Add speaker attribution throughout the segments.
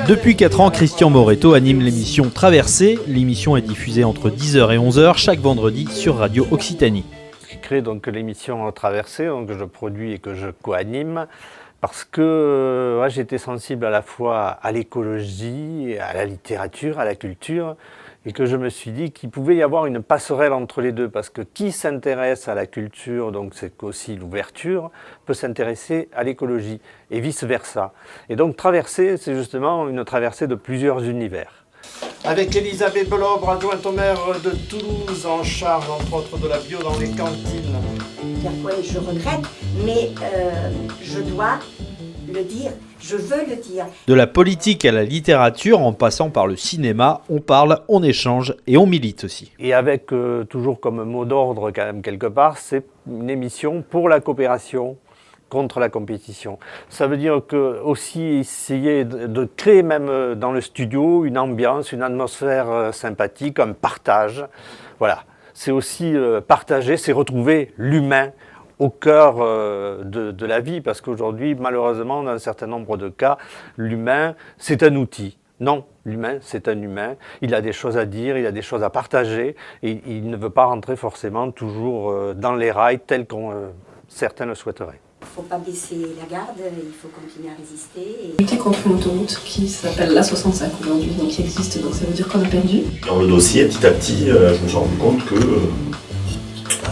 Speaker 1: Depuis 4 ans, Christian Moretto anime l'émission Traversée. L'émission est diffusée entre 10h et 11h chaque vendredi sur Radio Occitanie.
Speaker 2: J'ai créé donc l'émission Traversée, que je produis et que je co-anime, parce que j'étais sensible à la fois à l'écologie, à la littérature, à la culture, et que je me suis dit qu'il pouvait y avoir une passerelle entre les deux, parce que qui s'intéresse à la culture, donc c'est aussi l'ouverture, peut s'intéresser à l'écologie, et vice-versa. Et donc Traversée, c'est justement une traversée de plusieurs univers. Avec Elisabeth Belobre, adjointe au maire de Toulouse, en charge entre autres de la bio dans les cantines.
Speaker 3: Parfois je regrette, mais je dois le dire, je veux le dire.
Speaker 1: De la politique à la littérature, en passant par le cinéma, on parle, on échange et on milite aussi.
Speaker 2: Et avec toujours comme mot d'ordre quand même quelque part, c'est une émission pour la coopération contre la compétition. Ça veut dire que aussi essayer de créer même dans le studio une ambiance, une atmosphère sympathique, un partage. Voilà, c'est aussi partager, c'est retrouver l'humain au cœur de la vie, parce qu'aujourd'hui, malheureusement, dans un certain nombre de cas, l'humain, c'est un outil. Non, l'humain, c'est un humain. Il a des choses à dire, il a des choses à partager, et il ne veut pas rentrer forcément toujours dans les rails tels qu'on certains le souhaiteraient.
Speaker 3: Il ne faut pas baisser la garde, il faut continuer à résister.
Speaker 4: Lutter contre une autoroute qui s'appelle l'A65 aujourd'hui, donc qui existe, donc ça veut dire qu'on a perdu.
Speaker 5: Dans le dossier, petit à petit, je me suis rendu compte que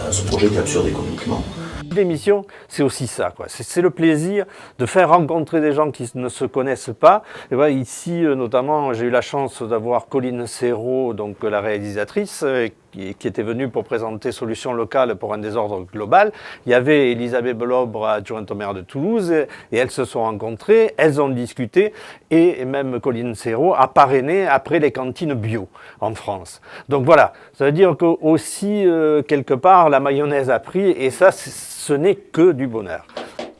Speaker 5: ce projet était absurde économiquement.
Speaker 2: L'émission, c'est aussi ça, quoi. C'est le plaisir de faire rencontrer des gens qui ne se connaissent pas. Et voilà, ici, notamment, j'ai eu la chance d'avoir Colline Serrault, donc la réalisatrice, qui était venue pour présenter Solutions locales pour un désordre global. Il y avait Elisabeth Belobre, adjointe au maire de Toulouse, et elles se sont rencontrées, elles ont discuté, et même Colline Serrault a parrainé après les cantines bio en France. Donc voilà, ça veut dire que aussi, quelque part, la mayonnaise a pris, et ça, ce n'est que du bonheur.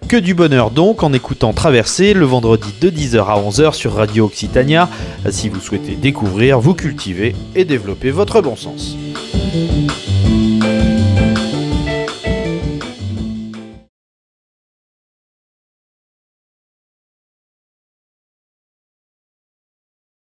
Speaker 1: Que du bonheur donc en écoutant Traversée le vendredi de 10h à 11h sur Radio Occitania. Si vous souhaitez découvrir, vous cultiver et développer votre bon sens.